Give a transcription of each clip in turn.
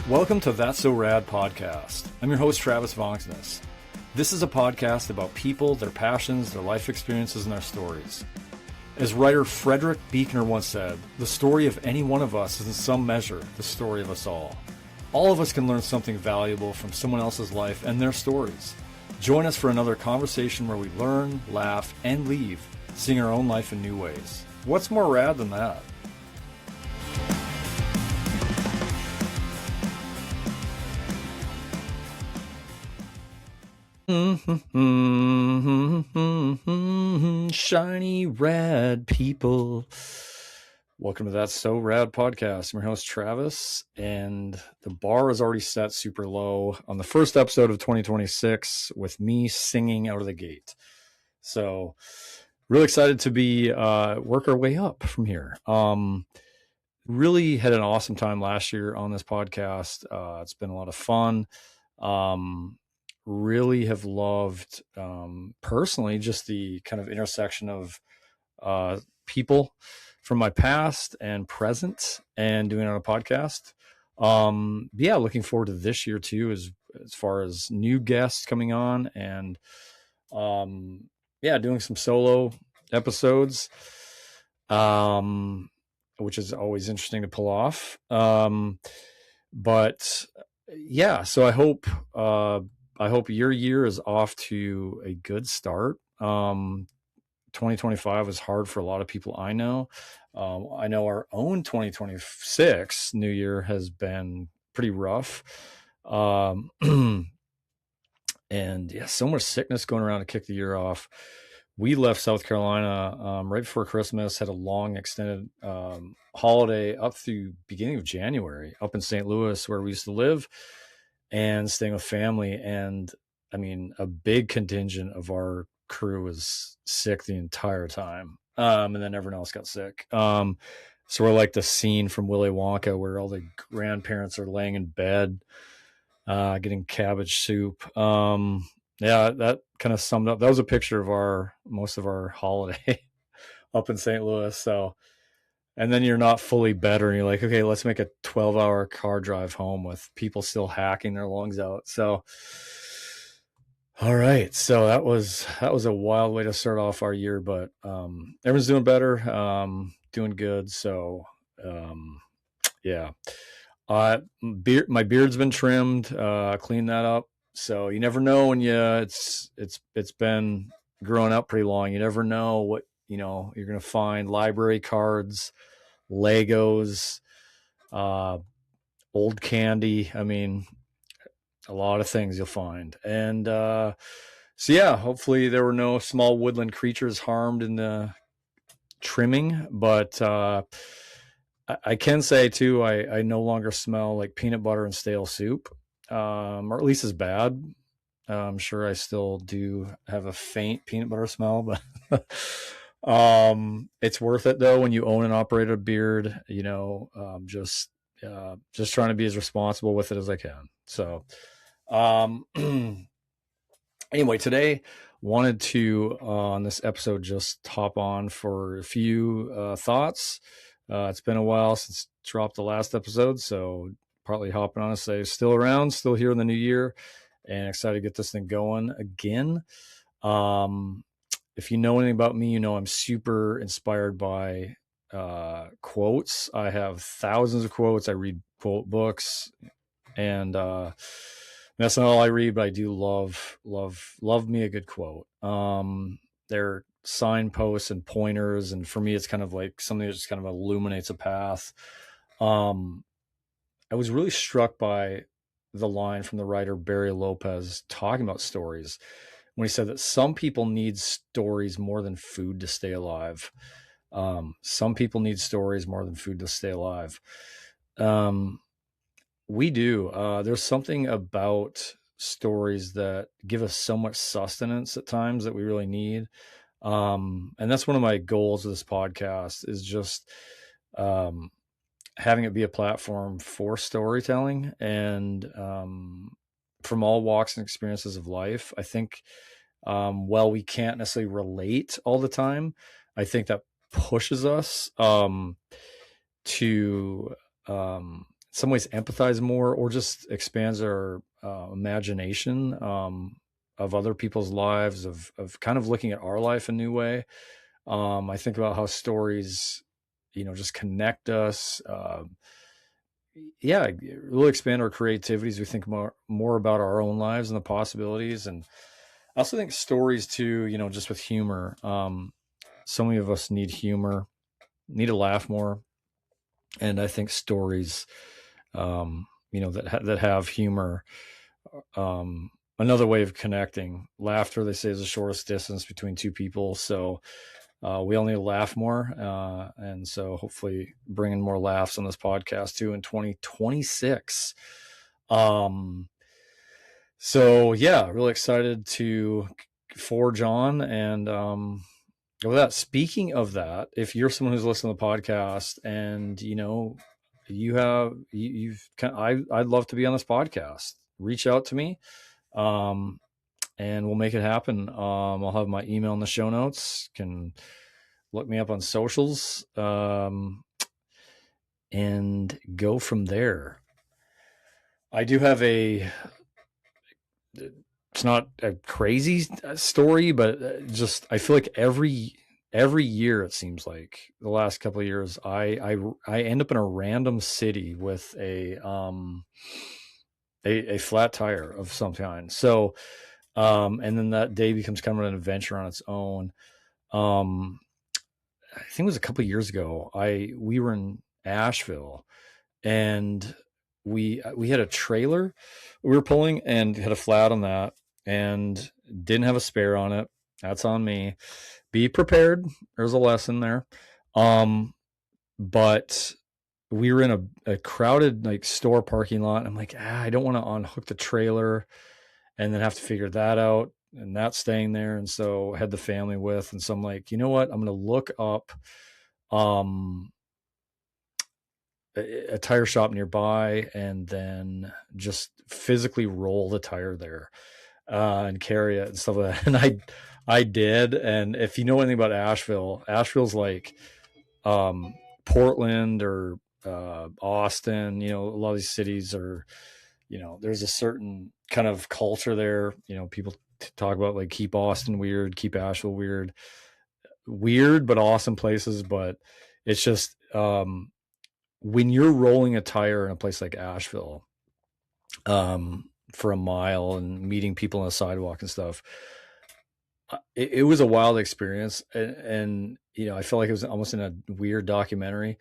Welcome to That's So Rad podcast. I'm your host, travisvangsnes. This is a podcast about people, their passions, their life experiences, and their stories. As writer Frederick Buechner once said, the story of any one of us is in some measure the story of us all. All of us can learn something valuable from someone else's life and their stories. Join us for another conversation where we learn, laugh, and leave, seeing our own life in new ways. What's more rad than that? Shiny rad people. Welcome to That's So Rad podcast. I'm your host Travis, and the bar is already set super low on the first episode of 2026 with me singing out of the gate. So really excited to be work our way up from here. Really had an awesome time last year on this podcast. It's been a lot of fun. Really have loved personally just the kind of intersection of people from my past and present and doing it on a podcast. Yeah, looking forward to this year too, as far as new guests coming on and yeah, doing some solo episodes, which is always interesting to pull off. But yeah, so I hope your year is off to a good start. 2025 was hard for a lot of people I know. I know our own 2026 New Year has been pretty rough. And yeah, so much sickness going around to kick the year off. We left South Carolina right before Christmas, had a long extended holiday up through beginning of January up in St. Louis where we used to live and staying with family. And I mean, a big contingent of our crew was sick the entire time. And then everyone else got sick. So we're like the scene from Willy Wonka where all the grandparents are laying in bed, getting cabbage soup. Yeah, that kind of summed up. That was a picture of most of our holiday up in St. Louis. So, and then you're not fully better and you're like, okay, let's make a 12-hour car drive home with people still hacking their lungs out. So, all right. So that was a wild way to start off our year, but everyone's doing better, doing good. So yeah. My beard's been trimmed, cleaned that up. So you never know when it's been growing up pretty long. You never know what, you're going to find: library cards, Legos, old candy. I mean, a lot of things you'll find. And so yeah, hopefully there were no small woodland creatures harmed in the trimming, but I can say too, I no longer smell like peanut butter and stale soup, or at least as bad. I'm sure I still do have a faint peanut butter smell, but it's worth it though when you own and operate a beard. Just trying to be as responsible with it as I can. So anyway, today wanted to on this episode just hop on for a few thoughts. It's been a while since dropped the last episode, so partly hopping on to say still around, still here in the new year, and excited to get this thing going again. If you know anything about me, I'm super inspired by quotes. I have thousands of quotes. I read quote books, and that's not all I read, but I do love me a good quote. They're signposts and pointers, and for me it's kind of like something that just kind of illuminates a path. I was really struck by the line from the writer Barry Lopez talking about stories when he said that some people need stories more than food to stay alive. Some people need stories more than food to stay alive. We do. There's something about stories that give us so much sustenance at times that we really need. And that's one of my goals of this podcast is just having it be a platform for storytelling and from all walks and experiences of life. I think while we can't necessarily relate all the time, I think that pushes us to some ways empathize more, or just expands our imagination of other people's lives, of kind of looking at our life a new way. I think about how stories, just connect us. Yeah, really expand our creativity as we think more about our own lives and the possibilities. And I also think stories too, just with humor. So many of us need humor, need to laugh more, and I think stories, that have humor, another way of connecting. Laughter, they say, is the shortest distance between two people. So we all need to laugh more, and so hopefully bringing more laughs on this podcast too in 2026. So yeah, really excited to forge on. And with that, speaking of that, if you're someone who's listening to the podcast and you've I'd love to be on this podcast, reach out to me, and we'll make it happen. I'll have my email in the show notes. Can look me up on socials, and go from there. I do have it's not a crazy story, but just, I feel like every year, it seems like the last couple of years, I end up in a random city with a flat tire of some kind. So, and then that day becomes kind of an adventure on its own. I think it was a couple of years ago. We were in Asheville, and we had a trailer we were pulling and had a flat on that, and didn't have a spare on it. That's on me. Be prepared. There's a lesson there. But we were in a crowded like store parking lot. And I'm like, I don't want to unhook the trailer and then have to figure that out, and that's staying there. And so I had the family with, and so I'm like, you know what? I'm going to look up a tire shop nearby, and then just physically roll the tire there, and carry it and stuff like that. And I did. And if you know anything about Asheville's like Portland or Austin. A lot of these cities are, there's a certain kind of culture there. People talk about like keep Austin weird, keep Asheville weird, but awesome places. But it's just when you're rolling a tire in a place like Asheville for a mile and meeting people on the sidewalk and stuff, it was a wild experience. And I felt like it was almost in a weird documentary.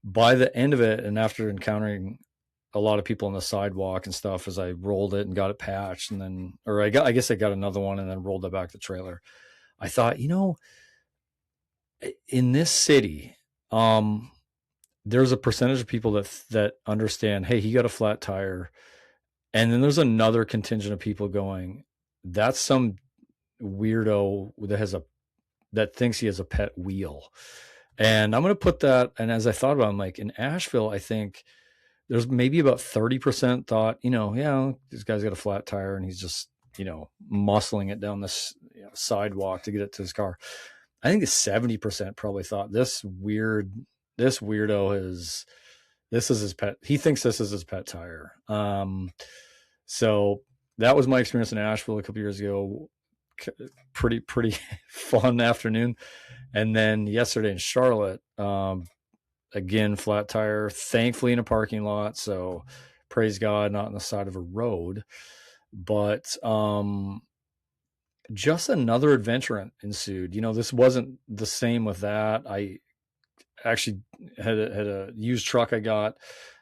By the end of it, and after encountering a lot of people on the sidewalk and stuff, as I rolled it and got it patched, and then, I guess I got another one and then rolled it back to the trailer, I thought, in this city, there's a percentage of people that understand, hey, he got a flat tire. And then there's another contingent of people going, that's some weirdo that thinks he has a pet wheel. And I'm going to put that. And as I thought about it, I'm like, in Asheville, I think there's maybe about 30% thought, this guy's got a flat tire and he's just, muscling it down this sidewalk to get it to his car. I think the 70% probably thought this weirdo this is his pet. He thinks this is his pet tire. So that was my experience in Asheville a couple years ago. Pretty fun afternoon. And then yesterday in Charlotte, again, flat tire, thankfully in a parking lot. So praise God, not on the side of a road. But just another adventure ensued. This wasn't the same with that. I actually had a used truck I got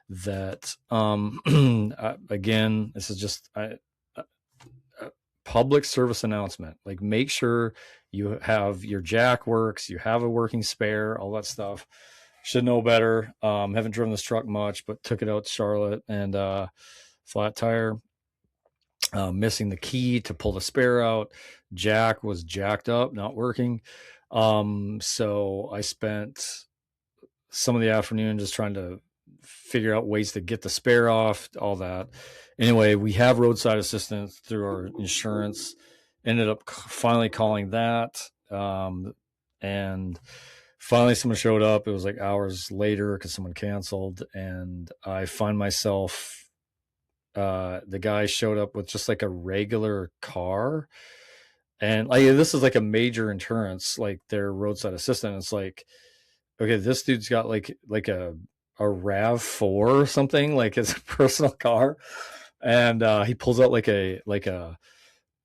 that, again, this is just a public service announcement. Like, make sure you have your jack works, you have a working spare, all that stuff. Should know better. Haven't driven this truck much, but took it out to Charlotte, and flat tire, missing the key to pull the spare out. Jack was jacked up, not working. So I spent some of the afternoon just trying to figure out ways to get the spare off, all that. Anyway, we have roadside assistance through our insurance. Ended up finally calling that, and finally someone showed up. It was like hours later because someone canceled, and I find myself, the guy showed up with just like a regular car, and like this is like a major insurance, like their roadside assistant. It's like, okay, this dude's got like a RAV4 or something, like his personal car, and he pulls out like a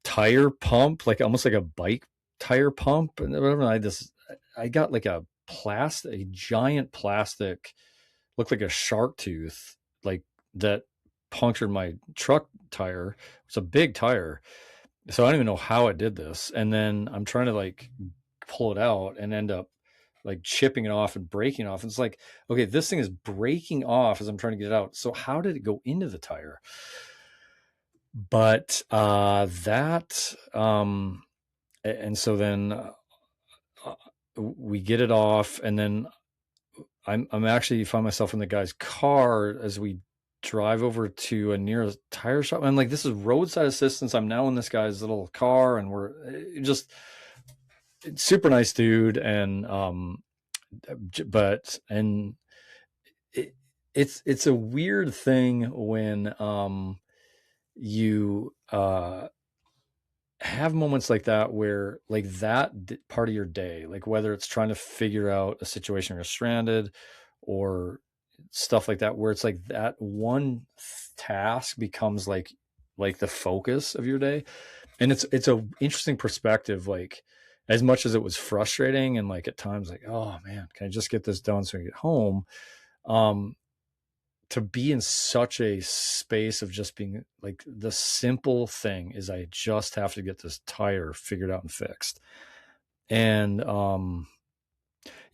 tire pump, like almost like a bike tire pump, and whatever. I got like a giant plastic, looked like a shark tooth, like that punctured my truck tire. It's a big tire, so I don't even know how it did this. And then I'm trying to like pull it out and end up like chipping it off and breaking off. And it's like, okay, this thing is breaking off as I'm trying to get it out. So how did it go into the tire? But that and so then we get it off, and then I'm actually find myself in the guy's car as we drive over to a nearest tire shop. And like, this is roadside assistance. I'm now in this guy's little car, and we're just super nice dude. And but and it, it's a weird thing when you have moments like that, where like that part of your day, like whether it's trying to figure out a situation where you're stranded or stuff like that, where it's like that one task becomes like the focus of your day. And it's a interesting perspective, like as much as it was frustrating and like at times like, oh man, can I just get this done so I get home? um to be in such a space of just being like, the simple thing is I just have to get this tire figured out and fixed. And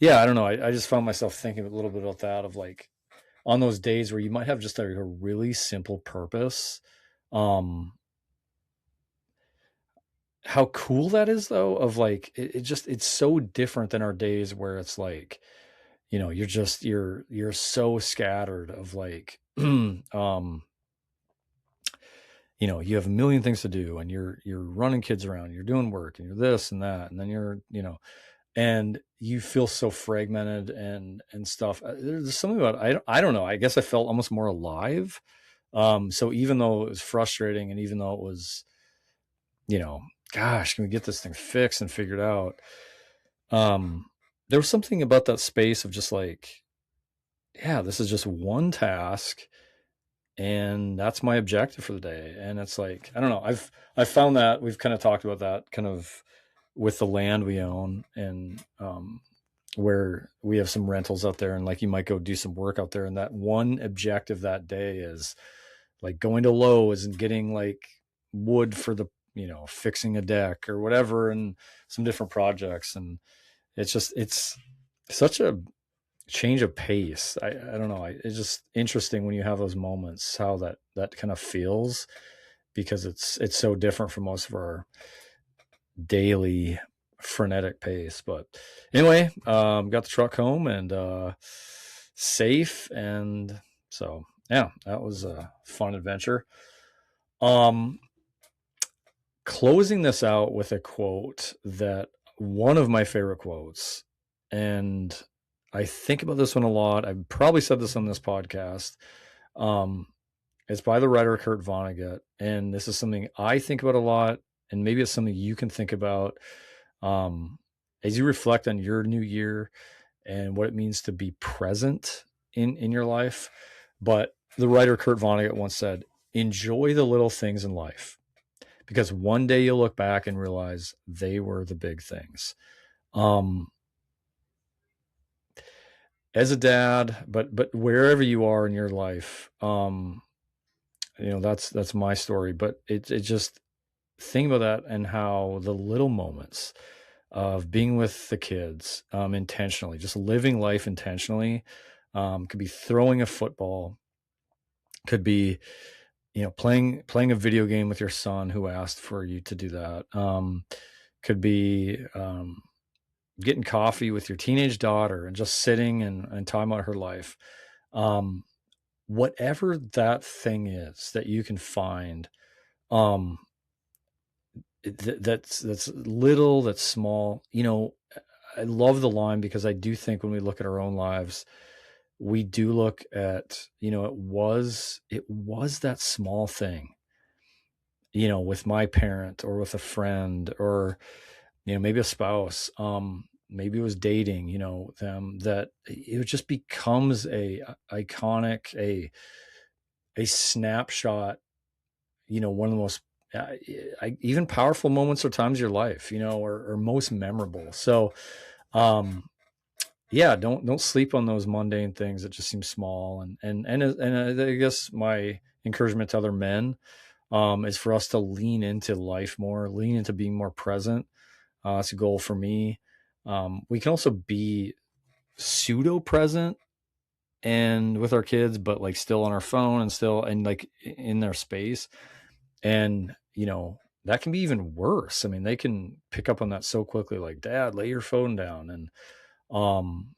yeah, I don't know. I just found myself thinking a little bit about that, of like, on those days where you might have just a really simple purpose, um how cool that is, though, of like, it's so different than our days where it's like, you're so scattered of like you have a million things to do, and you're running kids around, you're doing work, and you're this and that, and then and you feel so fragmented and stuff. There's something about, I don't know. I guess I felt almost more alive. So even though it was frustrating, and even though it was, you know, gosh, can we get this thing fixed and figured out? Um, there was something about that space of just like, yeah, this is just one task, and that's my objective for the day. And it's like, I don't know, I've found that we've kind of talked about that kind of with the land we own, and where we have some rentals out there, and like you might go do some work out there, and that one objective that day is like going to Lowe's and getting like wood for the, fixing a deck or whatever, and some different projects. And it's such a change of pace. I don't know. It's just interesting when you have those moments, how that kind of feels, because it's so different from most of our daily frenetic pace. But anyway, got the truck home, and safe. And so, yeah, that was a fun adventure. Um, Closing this out with a quote, that one of my favorite quotes, and I think about this one a lot. I've probably said this on this podcast. Um, it's by the writer Kurt Vonnegut, and this is something I think about a lot, and maybe it's something you can think about um, as you reflect on your new year and what it means to be present in your life. But the writer Kurt Vonnegut once said, "Enjoy the little things in life, because one day you'll look back and realize they were the big things." Um, as a dad, but wherever you are in your life, that's my story. But it just, think about that, and how the little moments of being with the kids, intentionally, just living life intentionally, could be throwing a football, could be, playing a video game with your son who asked for you to do that, could be getting coffee with your teenage daughter and just sitting and talking about her life. um, Whatever that thing is that you can find, that's little, that's small. I love the line, because I do think when we look at our own lives, we do look at, it was that small thing, with my parent or with a friend, or, maybe a spouse, maybe it was dating, them, that it just becomes a iconic, a snapshot, one of the most even powerful moments or times of your life, or most memorable. So, yeah, don't sleep on those mundane things that just seem small. And I guess my encouragement to other men, is for us to lean into life more, lean into being more present. That's a goal for me. We can also be pseudo present and with our kids, but like still on our phone and still, and like in their space. And, that can be even worse. I mean, they can pick up on that so quickly, like, Dad, lay your phone down. And,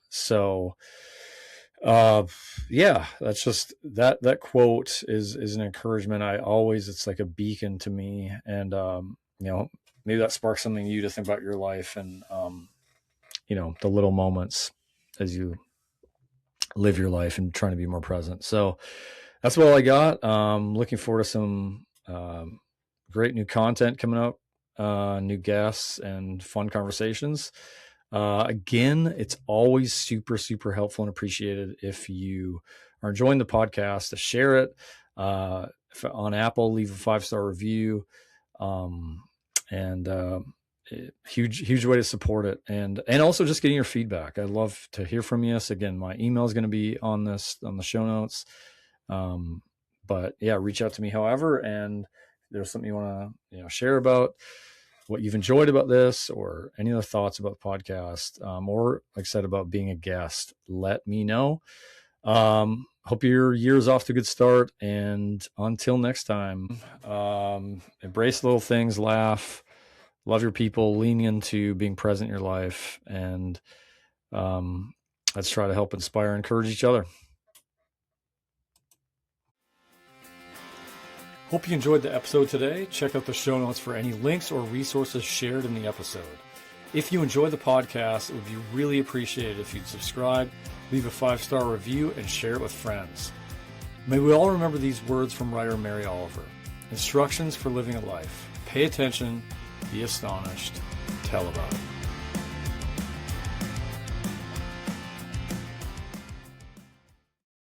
so, yeah, that's just that quote is an encouragement. It's like a beacon to me. And, maybe that sparks something in you to think about your life, and, the little moments as you live your life and trying to be more present. So that's all I got. Looking forward to some, great new content coming up, new guests and fun conversations. Again, it's always super, super helpful and appreciated if you are enjoying the podcast, to share it. If on Apple, leave a 5-star review. And huge way to support it. And also just getting your feedback. I'd love to hear from you. So again, my email is going to be on the show notes. But yeah, reach out to me however, and if there's something you want to, share about what you've enjoyed about this, or any other thoughts about the podcast, or like I said, about being a guest, let me know. Hope your year's off to a good start. And until next time, embrace little things, laugh, love your people, lean into being present in your life, and let's try to help inspire and encourage each other. Hope you enjoyed the episode today. Check out the show notes for any links or resources shared in the episode. If you enjoy the podcast, it would be really appreciated if you'd subscribe, leave a 5-star review, and share it with friends. May we all remember these words from writer Mary Oliver. Instructions for living a life. Pay attention, be astonished, tell about it.